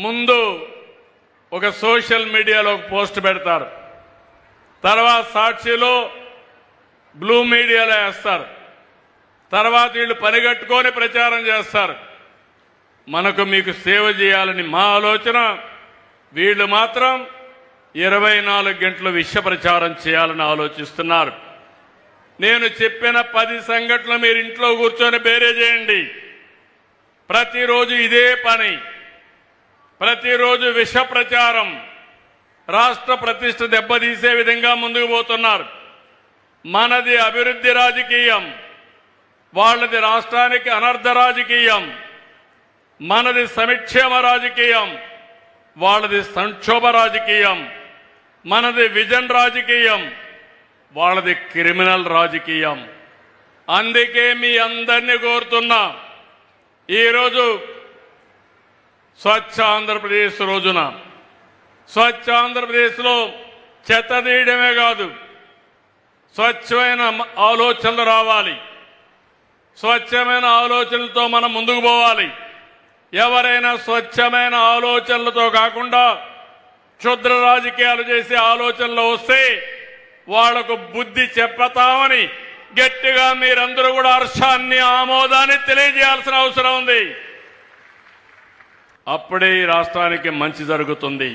ముందు ఒక సోషల్ మీడియాలో ఒక పోస్ట్ పెడతారు, తర్వాత సాక్షిలో బ్లూ మీడియాలో వేస్తారు, తర్వాత వీళ్ళు పనిగట్టుకొని ప్రచారం చేస్తారు. మనకు మీకు సేవ చేయాలని మా ఆలోచన. వీళ్ళు మాత్రం 24 గంటలు విష ప్రచారం చేయాలని ఆలోచిస్తున్నారు. నేను చెప్పిన 10 సంఘటనలు మీరు ఇంట్లో కూర్చొని బేరే చేయండి. ప్రతిరోజు ఇదే పని, ప్రతిరోజు విష ప్రచారం, రాష్ట్ర ప్రతిష్ట దెబ్బతీసే విధంగా ముందుకు పోతున్నారు. మనది అభివృద్ధి రాజకీయం, వాళ్ళది రాష్ట్రానికి అనర్థ రాజకీయం. మనది సంక్షేమ రాజకీయం, వాళ్ళది సంక్షోభ రాజకీయం. మనది విజన్ రాజకీయం, వాళ్ళది క్రిమినల్ రాజకీయం. అందుకే మీ అందరినీ కోరుతున్నా, ఈరోజు స్వచ్ఛ ఆంధ్రప్రదేశ్ రోజున స్వచ్ఛ ఆంధ్రప్రదేశ్లో చెత్త తీయడమే కాదు, స్వచ్ఛమైన ఆలోచనలు రావాలి. స్వచ్ఛమైన ఆలోచనలతో మనం ముందుకు పోవాలి. ఎవరైనా స్వచ్ఛమైన ఆలోచనలతో కాకుండా క్షుద్ర రాజకీయాలు చేసే ఆలోచనలు వస్తే వాళ్లకు బుద్ధి చెప్పతామని గట్టిగా మీరందరూ కూడా హర్షాన్ని, ఆమోదాన్ని తెలియజేయాల్సిన అవసరం ఉంది. అప్పుడే ఈ రాష్ట్రానికి మంచి జరుగుతుంది.